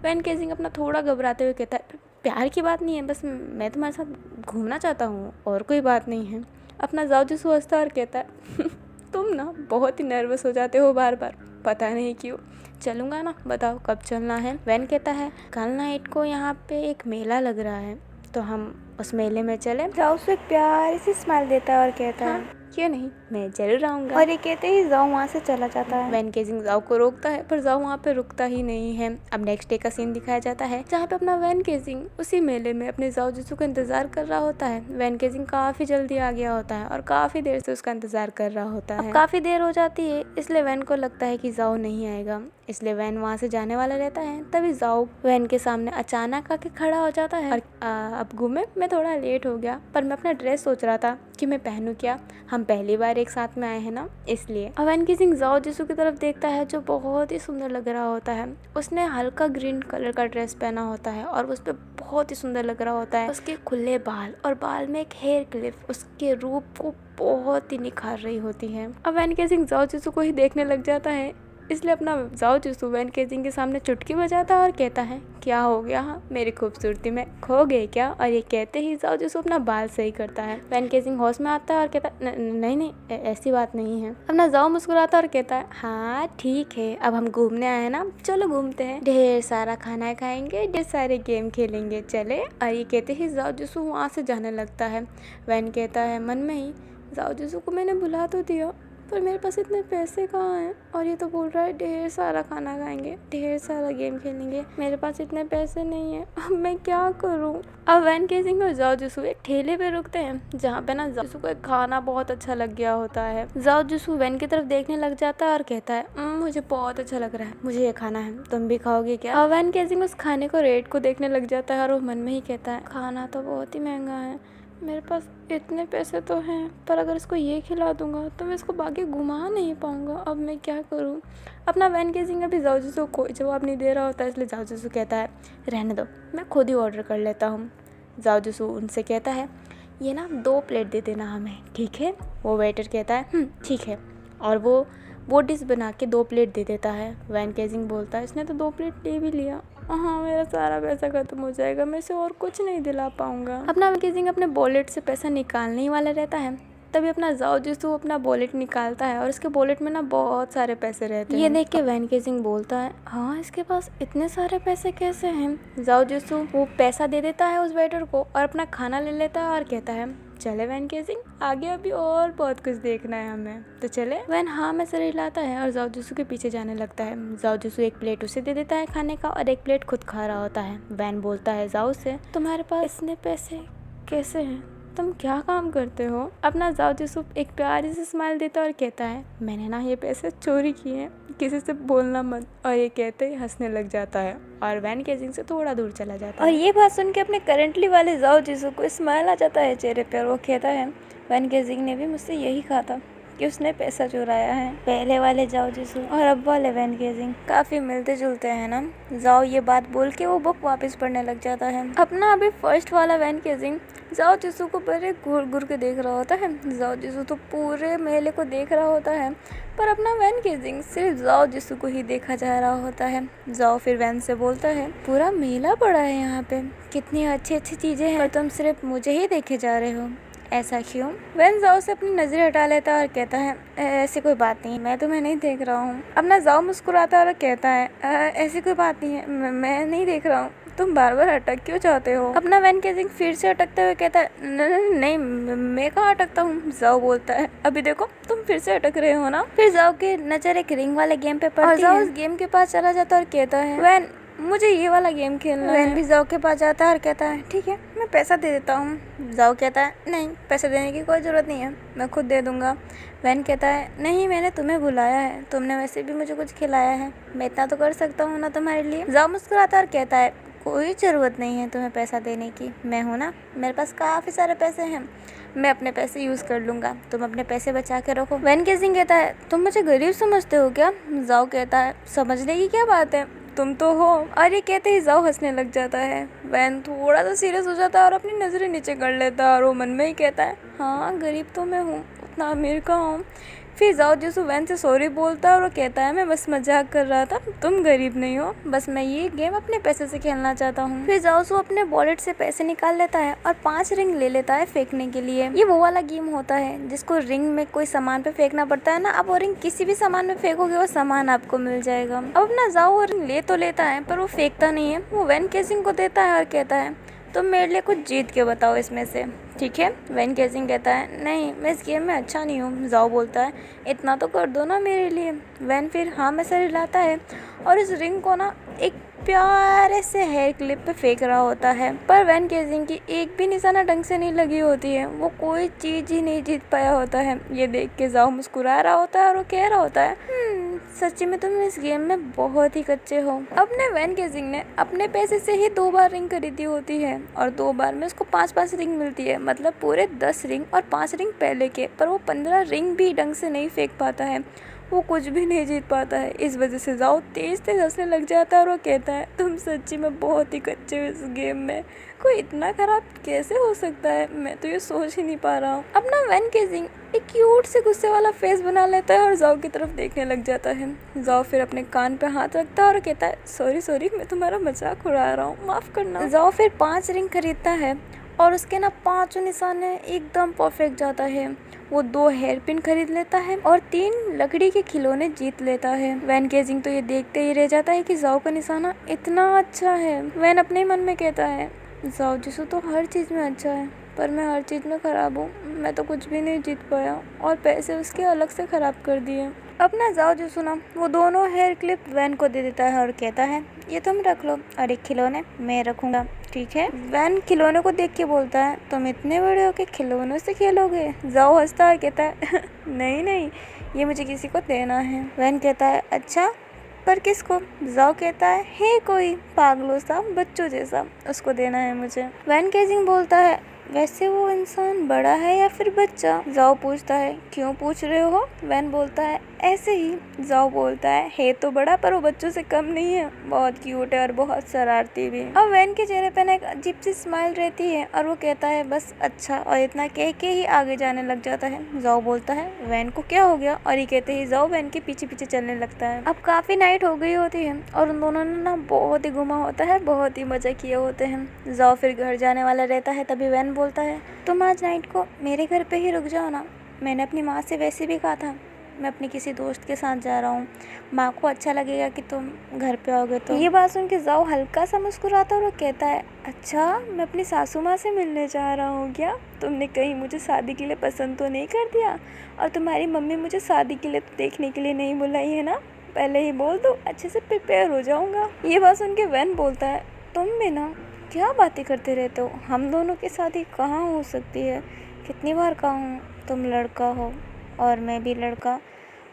वैन केजिंग अपना थोड़ा घबराते हुए कहता है प्यार की बात नहीं है, बस मैं तुम्हारे साथ घूमना चाहता हूँ और कोई बात नहीं है। अपना जाओ जिसू हंसता और कहता है तुम ना बहुत ही नर्वस हो जाते हो बार बार, पता नहीं क्यों। चलूँगा ना, बताओ कब चलना है? वैन कहता है कल नाइट को यहाँ पे एक मेला लग रहा है तो हम उस मेले में चले। जाओ उसे एक प्यारी सी स्माइल देता है और कहता है क्यों नहीं, मैं जरूर आऊँगा। और ये कहते ही जाओ वहाँ से चला जाता है। वैन केजिंग जाओ को रोकता है पर जाओ वहाँ पे रुकता ही नहीं है। अब नेक्स्ट डे का सीन दिखाया जाता है जहाँ पे अपना वैन केजिंग उसी मेले में अपने जाओ जिसू का इंतजार कर रहा होता है। वैन केजिंग काफी जल्दी आ गया होता है और काफी देर से उसका इंतजार कर रहा होता है। काफी देर हो जाती है इसलिए वैन को लगता है कि जाओ नहीं आएगा, इसलिए वैन वहाँ से जाने वाला रहता है। तभी जाओ वैन के सामने अचानक आके खड़ा हो जाता है और अब घूमे मैं थोड़ा लेट हो गया पर मैं अपना ड्रेस सोच रहा था कि मैं पहनूं क्या, हम पहली बार एक साथ में आए हैं ना इसलिए। अब वैन केजिंग जाओ जिसू की तरफ देखता है जो बहुत ही सुंदर लग रहा होता है। उसने हल्का ग्रीन कलर का ड्रेस पहना होता है और उस पर बहुत ही सुंदर लग रहा होता है। उसके खुले बाल और बाल में एक हेयर क्लिप उसके रूप को बहुत ही निखार रही होती है। अब वैन केजिंग जाओ जिसू को ही देखने लग जाता है इसलिए अपना जाओ जिसू वैन केजिंग के सामने चुटकी बजाता है और कहता है क्या हो गया, हाँ मेरी खूबसूरती में खो गए क्या? और ये कहते ही जाओ जिसू अपना बाल सही करता है। वैन केजिंग होश में आता है और कहता है नहीं ऐसी बात नहीं है। अपना जाओ मुस्कुराता और कहता है हाँ ठीक है, अब हम घूमने आए हैं ना, चलो घूमते हैं, ढेर सारा खाना खाएंगे, ढेर सारे गेम खेलेंगे, चले। और ये कहते ही जाओ जिसू वहाँ से जाने लगता है। वैन कहता है मन में ही जाओ जिसू को मैंने बुला तो दिया पर मेरे पास इतने पैसे कहाँ हैं, और ये तो बोल रहा है ढेर सारा खाना खाएंगे, ढेर सारा गेम खेलेंगे, मेरे पास इतने पैसे नहीं है, अब मैं क्या करूँ? अब वैन केजिंग और जाओ जिसू एक ठेले पे रुकते हैं जहाँ पे ना जाओ जिसू को एक खाना बहुत अच्छा लग गया होता है। जाओ जिसू वैन की तरफ देखने लग जाता है और कहता है मुझे बहुत अच्छा लग रहा है, मुझे ये खाना है, तुम भी खाओगे क्या? और वैन केजिंग उस खाने को रेट को देखने लग जाता है और वो मन में ही कहता है खाना तो बहुत ही महंगा है, मेरे पास इतने पैसे तो हैं पर अगर इसको ये खिला दूंगा तो मैं इसको बाकी घुमा नहीं पाऊंगा, अब मैं क्या करूं? अपना वैन केजिंग अभी जाओ जिसू कोई जवाब नहीं दे रहा होता है इसलिए जाओ जिसू कहता है रहने दो, मैं खुद ही ऑर्डर कर लेता हूँ। जाओ जिसू उनसे कहता है ये ना 2 प्लेट दे देना हमें, ठीक है? वो वेटर कहता है ठीक है, और वो डिश बना के 2 प्लेट दे देता है। वैन केजिंग बोलता है इसने तो 2 प्लेट ले भी लिया, हाँ मेरा सारा पैसा खत्म हो जाएगा, मैं इसे और कुछ नहीं दिला पाऊंगा। अपना वैन केजिंग अपने वॉलेट से पैसा निकालने ही वाला रहता है तभी अपना जाओ जिसू अपना वॉलेट निकालता है और उसके वॉलेट में ना बहुत सारे पैसे रहते हैं। ये देख के वैन केजिंग बोलता है, हाँ इसके पास इतने सारे पैसे कैसे हैं। जाओ जिसू वो पैसा दे देता है उस वेटर को और अपना खाना ले लेता है और कहता है चले वैन केजिंग, आगे अभी और बहुत कुछ देखना है हमें, तो चले। वैन हाँ में सर हिलाता है और जाओ जिसू के पीछे जाने लगता है। जाओ जिसू एक प्लेट उसे दे देता है खाने का और एक प्लेट खुद खा रहा होता है। वैन बोलता है जाओ से, तुम्हारे पास इतने पैसे कैसे हैं, तुम क्या काम करते हो। अपना जाओ जिसू एक प्यारी सी स्माइल देता है और कहता है मैंने ना ये पैसे चोरी किए हैं, किसी से बोलना मत। और ये कहते ही हंसने लग जाता है और वैन केजिंग से थोड़ा दूर चला जाता है। और ये बात सुन के अपने करंटली वाले जाओ जिसू को स्माइल आ जाता है चेहरे पे और वो कहता है वैन केजिंग ने भी मुझसे यही कहा था कि उसने पैसा चुराया है। पहले वाले जाओ जिसू और अब वाले वैन केजिंग काफी मिलते जुलते हैं ना। जाओ ये बात बोल के वो बुक वापस पढ़ने लग जाता है। अपना अभी फर्स्ट वाला वैन केजिंग जाओ जिसू को बड़े घूर घूर के देख रहा होता है। जाओ जिसू तो पूरे मेले को देख रहा होता है पर अपना वैन केजिंग सिर्फ जाओ जिसू को ही देखा जा रहा होता है। जाओ फिर वैन से बोलता है पूरा मेला पड़ा है यहाँ पे, कितनी अच्छी अच्छी चीजें हैं और तुम सिर्फ मुझे ही देखे जा रहे हो, ऐसा क्यों। वैन जाओ से अपनी नजरें हटा लेता है और कहता है ऐसी कोई बात नहीं, मैं तुम्हें नहीं देख रहा हूँ। अपना जाओ मुस्कुराता है और कहता है ऐसी कोई बात नहीं है, मैं नहीं देख रहा हूँ, तुम बार बार अटक क्यों चाहते हो। अपना वैन केजिंग फिर से अटकते हुए कहता है नहीं मैं कहाँ अटकता हूँ। जाओ बोलता है अभी देखो तुम फिर से अटक रहे हो ना। फिर जाओ के नजर एक रिंग वाले गेम पे पड़ती है और जाओ उस गेम के पास चला जाता है और कहता है वैन मुझे ये वाला गेम खेलना है। वैन भी जाओ के पास जाता है और कहता है ठीक है मैं पैसा दे देता हूँ। जाओ कहता है नहीं पैसे देने की कोई ज़रूरत नहीं है, मैं खुद दे दूँगा। वैन कहता है नहीं मैंने तुम्हें बुलाया है, तुमने वैसे भी मुझे कुछ खिलाया है, मैं इतना तो कर सकता हूँ ना तुम्हारे लिए। जाओ मुस्कुराता है और कहता है कोई ज़रूरत नहीं है तुम्हें पैसा देने की, मैं हूँ ना, मेरे पास काफ़ी सारे पैसे हैं, मैं अपने पैसे यूज़ कर लूँगा, तुम अपने पैसे बचा के रखो। वैन केजिंग कहता है तुम मुझे गरीब समझते हो क्या। जाओ कहता है समझने की क्या बात है, तुम तो हो। और ये कहते ही जाओ हंसने लग जाता है। वैन थोड़ा सा सीरियस हो जाता है और अपनी नज़रें नीचे कर लेता है और वो मन में ही कहता है हाँ गरीब तो मैं हूँ, उतना अमीर का हूँ। फिर जाओ जिसू वैन से सॉरी बोलता है और वो कहता है मैं बस मजाक कर रहा था, तुम गरीब नहीं हो, बस मैं ये गेम अपने पैसे से खेलना चाहता हूँ। फिर जाओ सो अपने वॉलेट से पैसे निकाल लेता है और 5 रिंग ले लेता है फेंकने के लिए। ये वो वाला गेम होता है जिसको रिंग में कोई सामान पे फेंकना पड़ता है ना, आप वो रिंग किसी भी सामान में फेंकोगे वो सामान आपको मिल जाएगा। अब अपना जाओ वो रिंग ले तो लेता है पर वो फेंकता नहीं है, वो वैन केजिंग को देता है और कहता है तुम मेरे लिए कुछ जीत के बताओ इसमें से, ठीक है। वैन केजिंग कहता है नहीं मैं इस गेम में अच्छा नहीं हूँ। जाओ बोलता है इतना तो कर दो ना मेरे लिए। वैन फिर हाँ में सर हिलाता है और इस रिंग को ना एक प्यारे से हेयर क्लिप पे फेंक रहा होता है पर वैन केजिंग की एक भी निशाना ढंग से नहीं लगी होती है, वो कोई चीज ही नहीं जीत पाया होता है। ये देख के जाओ मुस्कुरा रहा होता है और वो कह रहा होता है सच्ची में तुम इस गेम में बहुत ही कच्चे हो। अपने वैन केजिंग ने अपने पैसे से ही 2 बार रिंग खरीदी होती है और 2 बार में उसको 5-5 रिंग मिलती है, मतलब पूरे 10 रिंग और 5 रिंग पहले के, पर वो 15 रिंग भी ढंग से नहीं फेंक पाता है, वो कुछ भी नहीं जीत पाता है। इस वजह से जाओ तेज तेज हंसने लग जाता है और वो कहता है तुम सच्ची में बहुत ही कच्चे हो इस गेम में, कोई इतना खराब कैसे हो सकता है, मैं तो ये सोच ही नहीं पा रहा हूँ। अपना वैन केजिंग एक क्यूट से गुस्से वाला फेस बना लेता है और जाओ की तरफ देखने लग जाता है। जाओ फिर अपने कान पे हाथ रखता है और कहता है सॉरी मैं तुम्हारा मजाक उड़ा रहा हूँ, माफ़ करना। जाओ फिर 5 रिंग खरीदता है और उसके ना 5 निशाने एकदम परफेक्ट जाता है। वो 2 हेयर पिन खरीद लेता है और 3 लकड़ी के खिलौने जीत लेता है। वैन केजिंग तो ये देखते ही रह जाता है कि जाओ का निशाना इतना अच्छा है। वैन अपने ही मन में कहता है जाओ जिसू तो हर चीज़ में अच्छा है पर मैं हर चीज़ में ख़राब हूँ, मैं तो कुछ भी नहीं जीत पाया और पैसे उसके अलग से ख़राब कर दिए। अपना जाओ जिसू ना वो दोनों हेयर क्लिप वैन को दे देता है और कहता है ये तुम रख लो और एक खिलौने मैं रखूँगा, ठीक है। वैन खिलौने को देख के बोलता है तुम इतने बड़े हो के खिलौनों से खेलोगे। जाओ हंसता है कहता है नहीं ये मुझे किसी को देना है। वैन कहता है अच्छा पर किसको। जाओ कहता है कोई पागलों सा बच्चों जैसा, उसको देना है मुझे। वैन केजिंग बोलता है वैसे वो इंसान बड़ा है या फिर बच्चा। जाओ पूछता है क्यों पूछ रहे हो। वैन बोलता है ऐसे ही। जाओ बोलता है तो बड़ा पर वो बच्चों से कम नहीं है, बहुत क्यूट है और बहुत शरारती भी। अब वैन के चेहरे पे ना एक अजीब सी स्माइल रहती है और वो कहता है बस अच्छा, और इतना कह के ही आगे जाने लग जाता है। जाओ बोलता है वैन को क्या हो गया, और ये कहते ही जाओ वैन के पीछे पीछे चलने लगता है। अब काफी नाइट हो गई होती है और उन दोनों ने ना बहुत ही घुमा होता है, बहुत ही मजा किए होते हैं। जाओ फिर घर जाने वाला रहता है, तभी वैन बोलता है तुम आज नाइट को मेरे घर पे ही रुक जाओ ना, मैंने अपनी माँ से वैसे भी कहा था मैं अपने किसी दोस्त के साथ जा रहा हूँ, माँ को अच्छा लगेगा कि तुम घर पे आओगे। तो ये बात सुन के जाओ हल्का सा मुस्कुराता और वो कहता है अच्छा मैं अपनी सासू माँ से मिलने जा रहा हूँ क्या? तुमने कहीं मुझे शादी के लिए पसंद तो नहीं कर दिया? और तुम्हारी मम्मी मुझे शादी के लिए तो देखने के लिए नहीं बुलाई है ना? पहले ही बोल दो, अच्छे से प्रिपेयर हो जाऊँगा। ये बात सुन के वैन बोलता है तुम भी ना क्या बातें करते रहते हो, हम दोनों की शादी कहाँ हो सकती है? कितनी बार कहा हूँ तुम लड़का हो और मैं भी लड़का,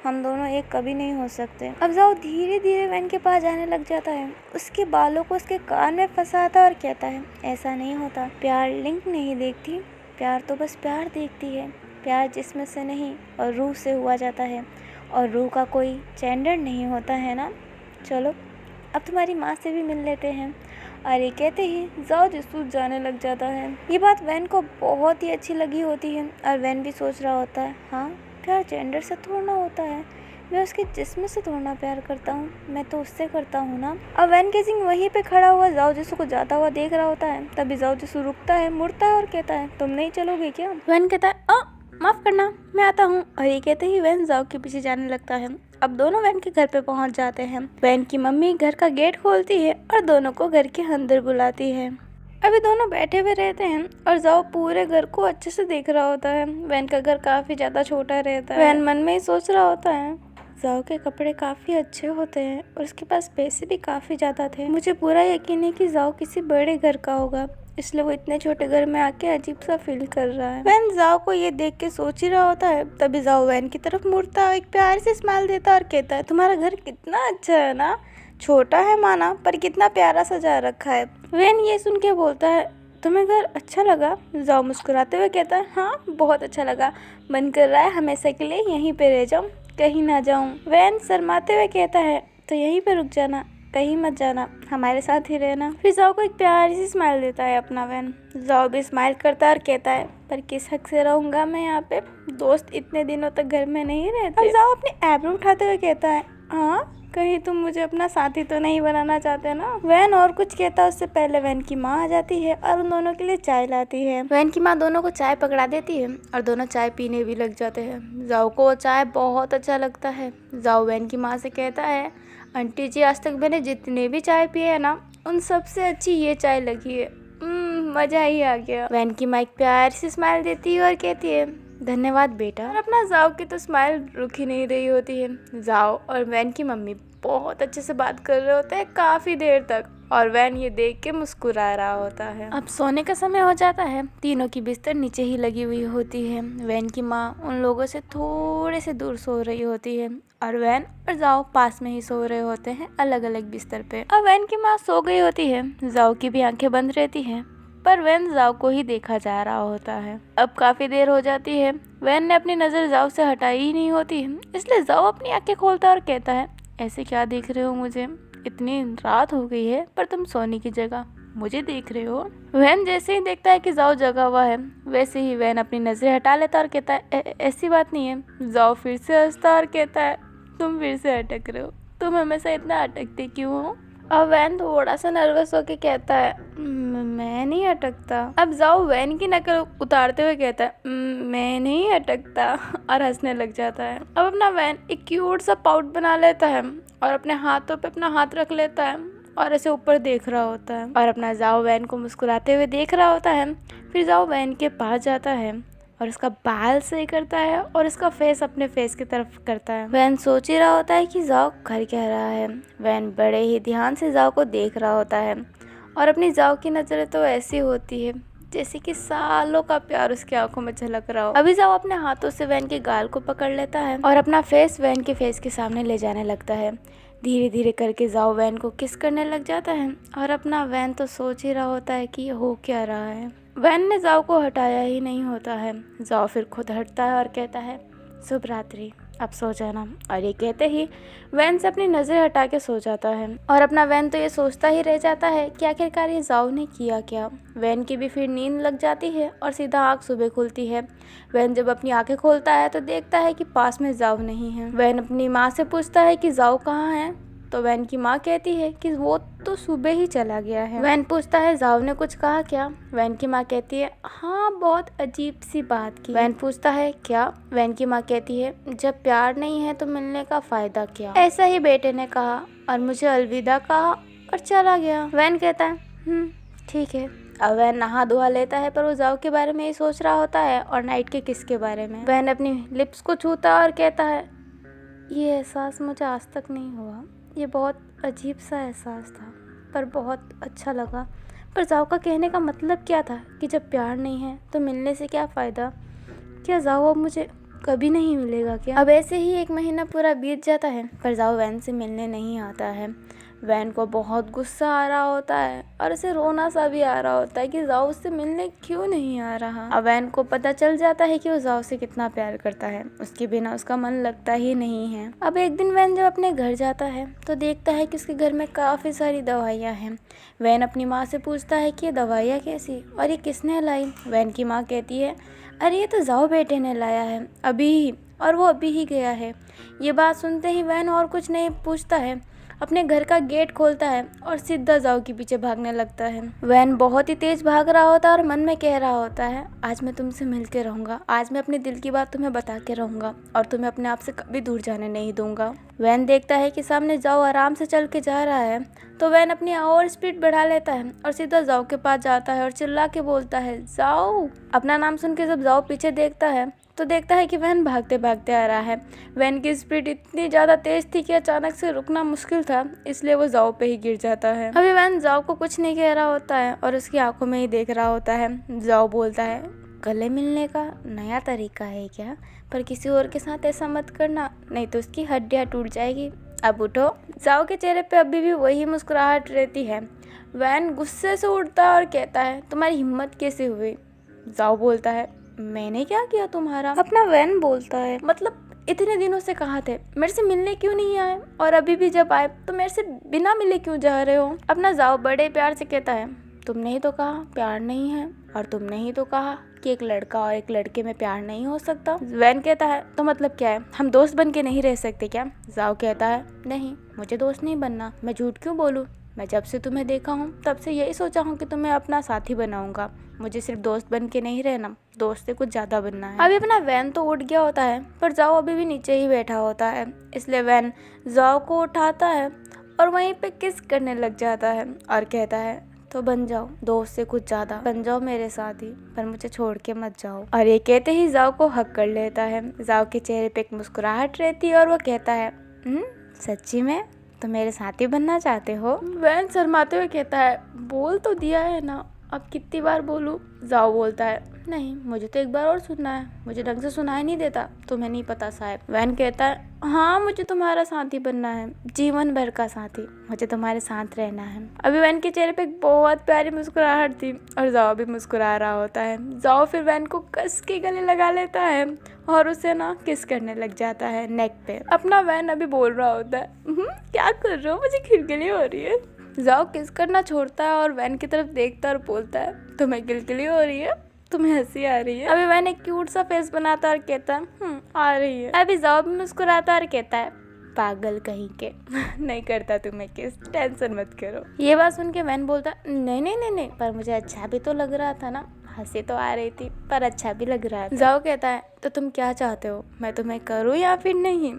हम दोनों एक कभी नहीं हो सकते। अब जाओ धीरे धीरे वैन के पास जाने लग जाता है, उसके बालों को उसके कान में फंसाता और कहता है ऐसा नहीं होता, प्यार लिंक नहीं देखती, प्यार तो बस प्यार देखती है, प्यार जिस्म से नहीं और रूह से हुआ जाता है और रूह का कोई जेंडर नहीं होता है ना। चलो अब तुम्हारी माँ से भी मिल लेते हैं। और ये कहते ही जाओ जिसू जाने लग जाता है। ये बात वैन को बहुत ही अच्छी लगी होती है और वैन भी सोच रहा होता है हाँ प्यार जेंडर से थोड़ा होता है, मैं उसके जिस्म से थोड़ा प्यार करता हूँ, मैं तो उससे करता हूँ ना। अब वैन केसिंग वहीं पे खड़ा हुआ जाओ जिसू को जाता हुआ देख रहा होता है। तभी जाओ जिसू रुकता है, मुड़ता है और कहता है तुम नहीं चलोगे क्या? वैन कहता है माफ करना मैं आता हूँ। और ये कहते ही वैन जाओ के पीछे जाने लगता है। अब दोनों वैन के घर पे पहुंच जाते हैं। वैन की मम्मी घर का गेट खोलती है और दोनों को घर के अंदर बुलाती है। अभी दोनों बैठे हुए रहते हैं और जाओ पूरे घर को अच्छे से देख रहा होता है। वैन का घर काफी ज्यादा छोटा रहता है। वैन मन में ही सोच रहा होता है जाओ के कपड़े काफी अच्छे होते हैं और उसके पास पैसे भी काफी ज्यादा थे। मुझे पूरा यकीन है कि जाओ किसी बड़े घर का होगा, इसलिए वो इतने छोटे घर में आके अजीब सा फील कर रहा है। वैन जाओ को ये देख के सोच ही रहा होता है। तभी जाओ वैन की तरफ मुड़ता है, एक प्यार से स्माइल देता और कहता है तुम्हारा घर कितना अच्छा है ना, छोटा है माना पर कितना प्यारा सजा रखा है। वैन ये सुन के बोलता है तुम्हें घर अच्छा लगा? जाओ मुस्कुराते हुए कहता है हाँ बहुत अच्छा लगा, मन कर रहा है हमेशा के लिए यहीं पे रह जाऊं, कहीं ना जाऊं। वैन शर्माते हुए कहता है तो यहीं पे रुक जाना, कहीं मत जाना, हमारे साथ ही रहना। फिर जाओ को एक प्यारी सी स्माइल देता है अपना वैन। जाओ भी स्माइल करता है और कहता है पर किस हक से रहूंगा मैं यहाँ पे, दोस्त इतने दिनों तक घर में नहीं रहते। अब जाओ अपनी एब्रो उठाते हुए कहता है हाँ कहीं तुम मुझे अपना साथी तो नहीं बनाना चाहते ना। वैन और कुछ कहता उससे पहले वैन की माँ आ जाती है और उन दोनों के लिए चाय लाती है। वैन की माँ दोनों को चाय पकड़ा देती है और दोनों चाय पीने भी लग जाते हैं। जाओ को वो चाय बहुत अच्छा लगता है। जाओ वैन की माँ से कहता है आंटी जी आज तक मैंने जितने भी चाय पिए है ना उन सबसे अच्छी ये चाय लगी है, मजा ही आ गया। वैन की माँ एक प्यार से स्माइल देती है और कहती है धन्यवाद बेटा। और अपना जाओ की तो स्माइल रुक ही नहीं रही होती है। जाओ और वैन की मम्मी बहुत अच्छे से बात कर रहे होते हैं काफी देर तक और वैन ये देख के मुस्कुरा रहा होता है। अब सोने का समय हो जाता है। तीनों की बिस्तर नीचे ही लगी हुई होती है। वैन की माँ उन लोगों से थोड़े से दूर सो रही होती है और वैन और जाओ पास में ही सो रहे होते हैं अलग अलग बिस्तर पे। अब वैन की माँ सो गई होती है, जाओ की भी आंखें बंद रहती हैं पर वैन जाओ को ही देखा जा रहा होता है। अब काफी देर हो जाती है। वैन ने अपनी नजर जाओ से हटाई ही नहीं होती है, इसलिए जाओ अपनी आंखें खोलता है और कहता है ऐसे क्या देख रहे हो मुझे, इतनी रात हो गई है पर तुम सोने की जगह मुझे देख रहे हो। वैन जैसे ही देखता है कि जाओ जगा हुआ है वैसे ही वैन अपनी नजरें हटा लेता और कहता है ऐसी बात नहीं है। जाओ फिर से हंसता और कहता है तुम फिर से अटक रहे हो, तुम हमेशा इतना अटकते क्यों हो? अब वैन थोड़ा सा नर्वस होके कहता है मैं नहीं अटकता। अब जाओ वैन की नकल उतारते हुए कहता है मैं नहीं अटकता और हंसने लग जाता है। अब अपना वैन एक क्यूट सा पाउट बना लेता है और अपने हाथों पे अपना हाथ रख लेता है और ऐसे ऊपर देख रहा होता है और अपना जाओ वैन को मुस्कुराते हुए देख रहा होता है। फिर जाओ वैन के पास जाता है और उसका बाल सही करता है और इसका फेस अपने फेस की तरफ करता है। वैन सोच ही रहा होता है कि जाओ कर क्या रहा है। वैन बड़े ही ध्यान से जाओ को देख रहा होता है और अपनी जाओ की नजरें तो ऐसी होती है जैसे कि सालों का प्यार उसकी आंखों में झलक रहा हो। अभी जाओ अपने हाथों से वैन के गाल को पकड़ लेता है और अपना फेस वैन के फेस के सामने ले जाने लगता है। धीरे धीरे करके जाओ वैन को किस करने लग जाता है और अपना वैन तो सोच ही रहा होता है कि ये हो क्या रहा है। वैन ने जाओ को हटाया ही नहीं होता है। जाओ फिर खुद हटता है और कहता है शुभ रात्रि, अब सो जाना। और ये कहते ही वैन से अपनी नज़र हटा के सो जाता है और अपना वैन तो ये सोचता ही रह जाता है कि आखिरकार ये जाओ ने किया क्या। वैन की भी फिर नींद लग जाती है और सीधा आँख सुबह खुलती है। वैन जब अपनी आंखें खोलता है तो देखता है कि पास में जाओ नहीं है। वैन अपनी माँ से पूछता है कि जाओ कहाँ है तो वैन की माँ कहती है कि वो तो सुबह ही चला गया है। वैन पूछता है जाओ ने कुछ कहा क्या? वैन की माँ कहती है हाँ बहुत अजीब सी बात की। वैन पूछता है क्या? वैन की माँ कहती है जब प्यार नहीं है तो मिलने का फायदा क्या। ऐसा ही बेटे ने कहा और मुझे अलविदा कहा और चला गया। वैन कहता है ठीक है। अब वैन नहा धोआ लेता है पर वो जाओ के बारे में ही सोच रहा होता है और नाइट के किस के बारे में। वैन अपनी लिप्स को छूता और कहता है ये एहसास मुझे आज तक नहीं हुआ। ये बहुत अजीब सा एहसास था पर बहुत अच्छा लगा। पर जाओ का कहने का मतलब क्या था कि जब प्यार नहीं है तो मिलने से क्या फ़ायदा? क्या जाओ अब मुझे कभी नहीं मिलेगा क्या? अब ऐसे ही 1 महीना पूरा बीत जाता है पर जाओ वैन से मिलने नहीं आता है। वैन को बहुत गुस्सा आ रहा होता है और उसे रोना सा भी आ रहा होता है कि जाओ उससे मिलने क्यों नहीं आ रहा। अब वैन को पता चल जाता है कि वो जाओ से कितना प्यार करता है, उसके बिना उसका मन लगता ही नहीं है। अब एक दिन वैन जब अपने घर जाता है तो देखता है कि उसके घर में काफ़ी सारी दवाइयाँ हैं। वैन अपनी माँ से पूछता है कि ये दवाइयाँ कैसी और ये किसने लाई? वैन की माँ कहती है अरे ये तो जाओ बेटे ने लाया है अभी ही, और वो अभी ही गया है। ये बात सुनते ही वैन और कुछ नहीं पूछता है, अपने घर का गेट खोलता है और सीधा जाओ के पीछे भागने लगता है। वैन बहुत ही तेज भाग रहा होता है और मन में कह रहा होता है आज मैं तुमसे मिल के रहूँगा, आज मैं अपने दिल की बात तुम्हें बता के रहूँगा और तुम्हें अपने आप से कभी दूर जाने नहीं दूंगा। वैन देखता है कि सामने जाओ आराम से चल के जा रहा है तो वैन अपनी और स्पीड बढ़ा लेता है और सीधा जाओ के पास जाता है और चिल्ला के बोलता है जाओ। अपना नाम सुन के जब जाओ पीछे देखता है तो देखता है कि वैन भागते भागते आ रहा है। वैन की स्पीड इतनी ज़्यादा तेज थी कि अचानक से रुकना मुश्किल था, इसलिए वो जाओ पे ही गिर जाता है। अभी वैन जाओ को कुछ नहीं कह रहा होता है और उसकी आंखों में ही देख रहा होता है। जाओ बोलता है गले मिलने का नया तरीका है क्या? पर किसी और के साथ ऐसा मत करना, नहीं तो उसकी हड्डियाँ टूट जाएगी। अब उठो। जाओ के चेहरे पे अभी भी वही मुस्कुराहट रहती है। वैन गुस्से से उठता है और कहता है तुम्हारी हिम्मत कैसे हुई? जाओ बोलता है मैंने क्या किया तुम्हारा? अपना वैन बोलता है मतलब इतने दिनों से कहाँ थे, मेरे से मिलने क्यों नहीं आए, और अभी भी जब आए तो मेरे से बिना मिले क्यों जा रहे हो? अपना जाओ बड़े प्यार से कहता है तुमने ही तो कहा प्यार नहीं है, और तुमने ही तो कहा कि एक लड़का और एक लड़के में प्यार नहीं हो सकता। वैन कहता है तो मतलब क्या है, हम दोस्त बन के नहीं रह सकते क्या? जाओ कहता है नहीं, मुझे दोस्त नहीं बनना, मैं झूठ क्यों बोलूँ, मैं जब से तुम्हें देखा हूँ तब से यही सोचा हूँ कि तुम्हें अपना साथी बनाऊंगा, मुझे सिर्फ दोस्त बन के नहीं रहना, दोस्त से कुछ ज़्यादा बनना है। अभी अपना वैन तो उठ गया होता है पर जाओ अभी भी नीचे ही बैठा होता है, इसलिए वैन जाओ को उठाता है और वहीं पे किस करने लग जाता है और कहता है तो बन जाओ दोस्त से कुछ ज़्यादा, बन जाओ मेरे साथ ही, पर मुझे छोड़ के मत जाओ। और ये कहते ही जाओ को हक कर लेता है। जाओ के चेहरे पे एक मुस्कुराहट रहती है और वो कहता है सच्ची में तो मेरे साथी बनना चाहते हो? वैन शर्माते हुए कहता है बोल तो दिया है ना, अब कितनी बार बोलूं? जाओ बोलता है नहीं, मुझे तो एक बार और सुनना है, मुझे ढंग से सुनाई नहीं देता, तुम्हें नहीं पता शायद। वैन कहता है हाँ मुझे तुम्हारा साथी बनना है, जीवन भर का साथी, मुझे तुम्हारे साथ रहना है। अभी वैन के चेहरे पे एक बहुत प्यारी मुस्कुराहट थी और जाओ भी मुस्कुरा रहा होता है। जाओ फिर वैन को कस के गले लगा लेता है और उसे ना किस करने लग जाता है नेक पे। अपना वैन अभी बोल रहा होता है क्या कर रहे हो, मुझे खिलखिली हो रही है। जाओ किस करना छोड़ता है और वैन की तरफ देखता है और बोलता है तुम्हें खिलखिली हो रही है, तुम्हें हंसी आ रही है? अभी वैन एक क्यूट सा फेस बनाता है और कहता है आ रही है। अभी जाओ भी मुस्कुराता और कहता है पागल कहीं के नहीं करता तुम्हें किस, टेंशन मत करो। ये बात सुन के वैन बोलता नहीं नहीं नहीं नहीं, पर मुझे अच्छा भी तो लग रहा था ना, हंसी तो आ रही थी पर अच्छा भी लग रहा था। जाओ कहता है तो तुम क्या चाहते हो, मैं तुम्हें करूँ या फिर नहीं?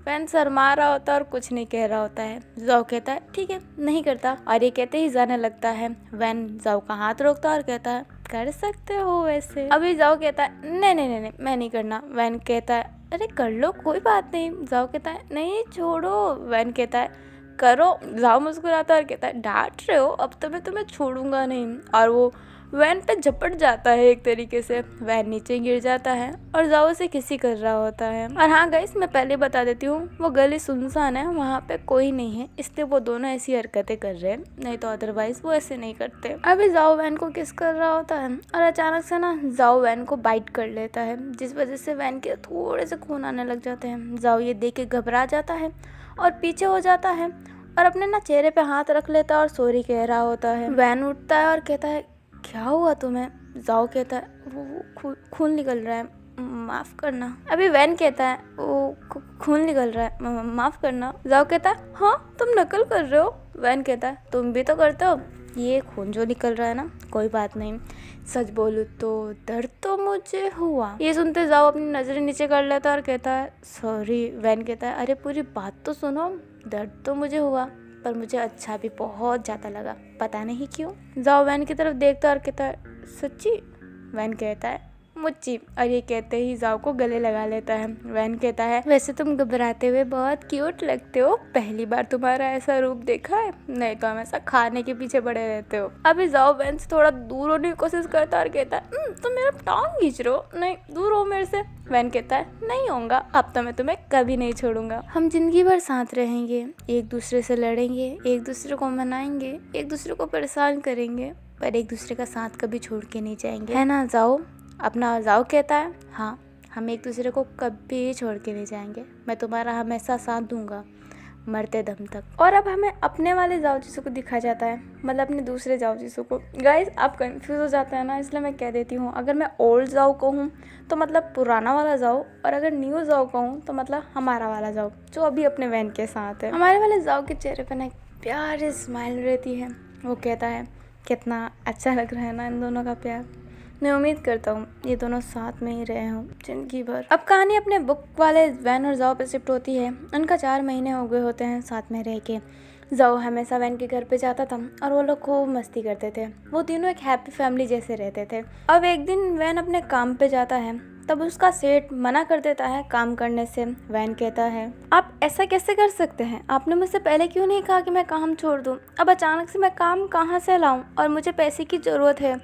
वैन शर्मा रहा होता है और कुछ नहीं कह रहा होता है। जाओ कहता है ठीक है नहीं करता, और ये कहते ही जाने लगता है। वैन जाओ का हाथ रोकता है और कहता है कर सकते हो वैसे। अभी जाओ कहता है नहीं नहीं नहीं मैं नहीं करना। वैन कहता है अरे कर लो कोई बात नहीं। जाओ कहता है नहीं छोड़ो। वैन कहता है करो। जाओ मुस्कुराता है और कहता है डांट रहे हो, अब तो मैं तुम्हें छोड़ूंगा नहीं, और वो वैन पे झपट जाता है एक तरीके से। वैन नीचे गिर जाता है और जाओ उसे किसी कर रहा होता है। और हाँ गाइस मैं पहले बता देती हूँ वो गली सुनसान है, वहाँ पे कोई नहीं है, इसलिए वो दोनों ऐसी हरकतें कर रहे हैं, नहीं तो अदरवाइज वो ऐसे नहीं करते। अभी जाओ वैन को किस कर रहा होता है और अचानक से ना जाओ वैन को बाइट कर लेता है, जिस वजह से वैन के थोड़े से खून आने लग जाते हैं। जाओ ये देख के घबरा जाता है और पीछे हो जाता है और अपने ना चेहरे पे हाथ रख लेता है और सॉरी कह रहा होता है। वैन उठता है और कहता है क्या हुआ तुम्हें? जाओ कहता है वो खून निकल रहा है, माफ़ करना। अभी वैन कहता है वो खून निकल रहा है, माफ़ करना। जाओ कहता है हाँ तुम नकल कर रहे हो, वैन कहता है तुम भी तो करते हो, ये खून जो निकल रहा है ना, कोई बात नहीं, सच बोलूँ तो दर्द तो मुझे हुआ। ये सुनते जाओ अपनी नज़रें नीचे कर लेता है और कहता है सॉरी। वैन कहता है अरे पूरी बात तो सुनो, दर्द तो मुझे हुआ पर मुझे अच्छा भी बहुत ज़्यादा लगा, पता नहीं क्यों। जाओ वैन की तरफ देखता है और कहता है सच्ची। वैन कहता है मुच्ची, और ये कहते ही जाओ को गले लगा लेता है। वैन कहता है वैसे तुम घबराते हुए बहुत क्यूट लगते हो, पहली बार तुम्हारा ऐसा रूप देखा है, नहीं तो हमेशा खाने के पीछे पड़े रहते हो। अभी जाओ वैन से थोड़ा दूर होने की कोशिश करता है और कहता है तुम मेरा टांग खींच रहे हो, नहीं दूर हो मेरे से। वैन कहता है नहीं होगा, अब तो मैं तुम्हें कभी नहीं छोड़ूंगा, हम जिंदगी भर साथ रहेंगे, एक दूसरे से लड़ेंगे, एक दूसरे को मनाएंगे, एक दूसरे को परेशान करेंगे, पर एक दूसरे का साथ कभी छोड़ के नहीं जाएंगे, है ना जाओ। अपना जाओ कहता है हाँ, हम एक दूसरे को कभी छोड़ के नहीं जाएंगे, मैं तुम्हारा हमेशा साथ दूंगा मरते दम तक। और अब हमें अपने वाले जाओ जीसू को दिखा जाता है, मतलब अपने दूसरे जाओ जीसू को। गाइस आप कंफ्यूज हो जाते हैं ना, इसलिए मैं कह देती हूँ, अगर मैं ओल्ड जाओ कहूँ तो मतलब पुराना वाला जाओ, और अगर न्यू जाओ कहूँ तो मतलब हमारा वाला जाओ जो अभी अपने वैन के साथ है। हमारे वाले जाओ के चेहरे पर ना एक प्यारी स्माइल रहती है। वो कहता है कितना अच्छा लग रहा है ना इन दोनों का प्यार, मैं उम्मीद करता हूँ ये दोनों साथ में ही रहे हों जिंदगी भर। अब कहानी अपने बुक वाले वैन और जाओ पे शिफ्ट होती है। उनका 4 महीने हो गए होते हैं साथ में रह के। जाओ हमेशा वैन के घर पे जाता था और वो लोग खूब मस्ती करते थे, वो तीनों एक हैप्पी फैमिली जैसे रहते थे। अब एक दिन वैन अपने काम पे जाता है, तब उसका सेठ मना कर देता है काम करने से। वैन कहता है आप ऐसा कैसे कर सकते हैं, आपने मुझसे पहले क्यों नहीं कहा कि मैं काम छोड़ दूं, अब अचानक से मैं काम कहाँ से लाऊं, और मुझे पैसे की ज़रूरत है।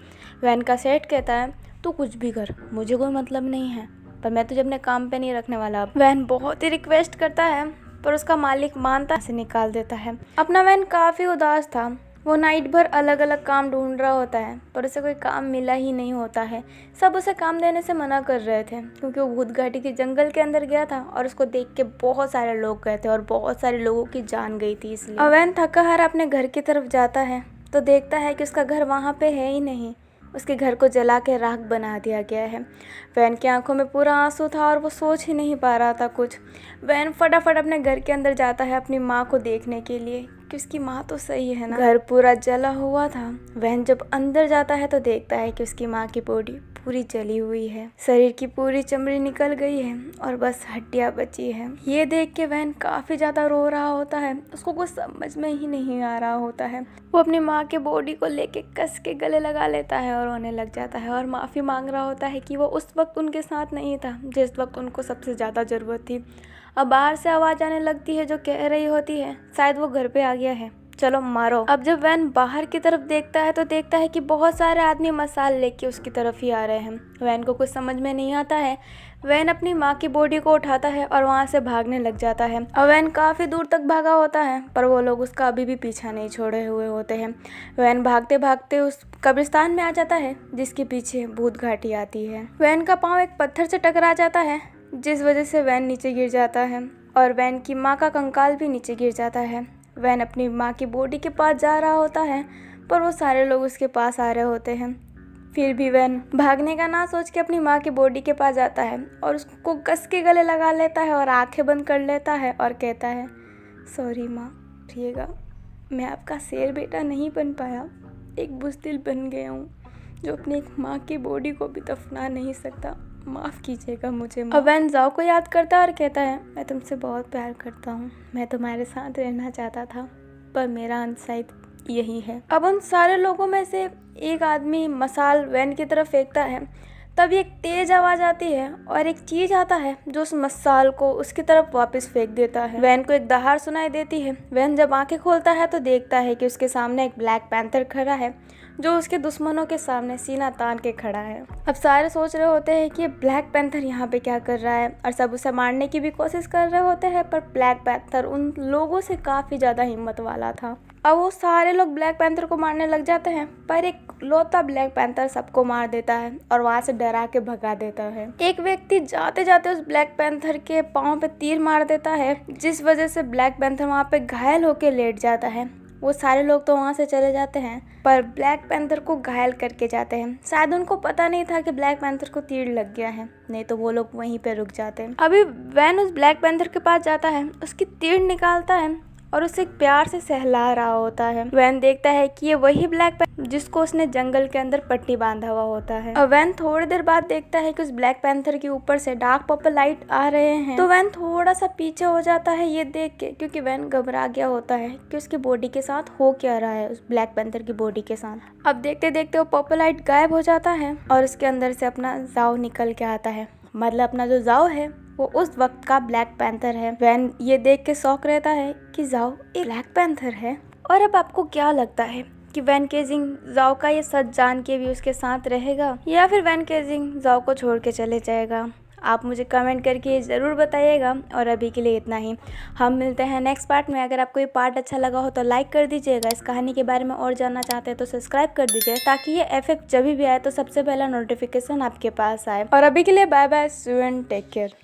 वैन का सेठ कहता है तू कुछ भी कर, मुझे कोई मतलब नहीं है, पर मैं तुझे अपने काम पे नहीं रखने वाला। वैन बहुत ही रिक्वेस्ट करता है पर उसका मालिक मानता से निकाल देता है। अपना वैन काफ़ी उदास था, वो नाइट भर अलग अलग काम ढूंढ रहा होता है पर उसे कोई काम मिला ही नहीं होता है। सब उसे काम देने से मना कर रहे थे क्योंकि वो भूत घाटी के जंगल के अंदर गया था और उसको देख के बहुत सारे लोग गए थे और बहुत सारे लोगों की जान गई थी। इसलिए वैन थका हारा अपने घर की तरफ जाता है तो देखता है कि उसका घर वहाँ पे है ही नहीं, उसके घर को जला के राख बना दिया गया है। वैन की आंखों में पूरा आंसू था और वो सोच ही नहीं पा रहा था कुछ। वैन फटाफट अपने घर के अंदर जाता है अपनी माँ को देखने के लिए कि उसकी माँ तो सही है ना। घर पूरा जला हुआ था। वैन जब अंदर जाता है तो देखता है कि उसकी माँ की बॉडी पूरी जली हुई है, शरीर की पूरी चमड़ी निकल गई है और बस हड्डियां बची है। ये देख के वैन काफ़ी ज़्यादा रो रहा होता है, उसको कुछ समझ में ही नहीं आ रहा होता है। वो अपनी माँ के बॉडी को लेके कस के गले लगा लेता है और रोने लग जाता है और माफ़ी मांग रहा होता है कि वो उस वक्त उनके साथ नहीं था जिस वक्त उनको सबसे ज़्यादा ज़रूरत थी। अब बाहर से आवाज़ आने लगती है जो कह रही होती है शायद वो घर पे आ गया है, चलो मारो। अब जब वैन बाहर की तरफ देखता है तो देखता है कि बहुत सारे आदमी मसाल लेके उसकी तरफ ही आ रहे हैं। वैन को कुछ समझ में नहीं आता है। वैन अपनी माँ की बॉडी को उठाता है और वहाँ से भागने लग जाता है। और वैन काफ़ी दूर तक भागा होता है पर वो लोग उसका अभी भी पीछा नहीं छोड़े हुए होते हैं। वैन भागते भागते उस कब्रिस्तान में आ जाता है जिसके पीछे भूत घाटी आती है। वैन का पाँव एक पत्थर से टकरा जाता है जिस वजह से वैन नीचे गिर जाता है और वैन की माँ का कंकाल भी नीचे गिर जाता है। वैन अपनी माँ की बॉडी के पास जा रहा होता है पर वो सारे लोग उसके पास आ रहे होते हैं। फिर भी वैन भागने का ना सोच के अपनी माँ की बॉडी के पास जाता है और उसको कस के गले लगा लेता है और आंखें बंद कर लेता है और कहता है सॉरी माँ, उठिएगा, मैं आपका शेर बेटा नहीं बन पाया, एक बुज़दिल बन गया हूँ जो अपनी एक माँ की बॉडी को भी दफना नहीं सकता, माफ़ कीजिएगा मुझे। अब वैन जाओ को याद करता है और कहता है मैं तुमसे बहुत प्यार करता हूँ, मैं तुम्हारे साथ रहना चाहता था पर मेरा अंत शायद यही है। अब उन सारे लोगों में से एक आदमी मसाल वैन की तरफ फेंकता है, तभी एक तेज आवाज़ आती है और एक चीज़ आता है जो उस मसाल को उसकी तरफ वापस फेंक देता है। वैन को एक दहाड़ सुनाई देती है। वैन जब आंखें खोलता है तो देखता है कि उसके सामने एक ब्लैक पैंथर खड़ा है जो उसके दुश्मनों के सामने सीना तान के खड़ा है। अब सारे सोच रहे होते हैं कि ब्लैक पैंथर यहाँ पे क्या कर रहा है और सब उसे मारने की भी कोशिश कर रहे होते हैं पर ब्लैक पैंथर उन लोगों से काफ़ी ज़्यादा हिम्मत वाला था। अब वो सारे लोग ब्लैक पैंथर को मारने लग जाते हैं पर एक लौता ब्लैक पैंथर सबको मार देता है और वहाँ से डरा के भगा देता है। एक व्यक्ति जाते जाते उस ब्लैक पैंथर के पाँव पे तीर मार देता है जिस वजह से ब्लैक पैंथर वहाँ पे घायल होके लेट जाता है। वो सारे लोग तो वहाँ से चले जाते हैं पर ब्लैक पैंथर को घायल करके जाते हैं। शायद उनको पता नहीं था कि ब्लैक पैंथर को तीर लग गया है, नहीं तो वो लोग वहीं पे रुक जाते हैं। अभी वैन उस ब्लैक पैंथर के पास जाता है, उसकी तीर निकालता है और उसे प्यार से सहला रहा होता है। वैन देखता है कि ये वही ब्लैक पैंथर जिसको उसने जंगल के अंदर पट्टी बांधा हुआ होता है। और वैन थोड़ी देर बाद देखता है कि उस ब्लैक पैंथर के ऊपर से डार्क पर्पल लाइट आ रहे हैं। तो वैन थोड़ा सा पीछे हो जाता है ये देख के, क्योंकि वैन घबरा गया होता है कि उसकी बॉडी के साथ हो क्या रहा है, उस ब्लैक पैंथर की बॉडी के साथ। अब देखते देखते वो पर्पल लाइट गायब हो जाता है और उसके अंदर से अपना जाओ निकल के आता है। मतलब अपना जो जाओ है वो उस वक्त का ब्लैक पैंथर है। वैन ये देख के शॉक रहता है कि जाओ एक ब्लैक पैंथर है। और अब आपको क्या लगता है कि वैन केजिंग जाओ का ये सच जान के भी उसके साथ रहेगा या फिर वैन केजिंग जाओ को छोड़ के चले जाएगा? आप मुझे कमेंट करके ज़रूर बताइएगा। और अभी के लिए इतना ही, हम मिलते हैं नेक्स्ट पार्ट में। अगर आपको ये पार्ट अच्छा लगा हो तो लाइक कर दीजिएगा। इस कहानी के बारे में और जानना चाहते हैं तो सब्सक्राइब कर दीजिए, ताकि ये FF जब भी आए तो सबसे पहला नोटिफिकेशन आपके पास आए। और अभी के लिए bye bye, see you and take care.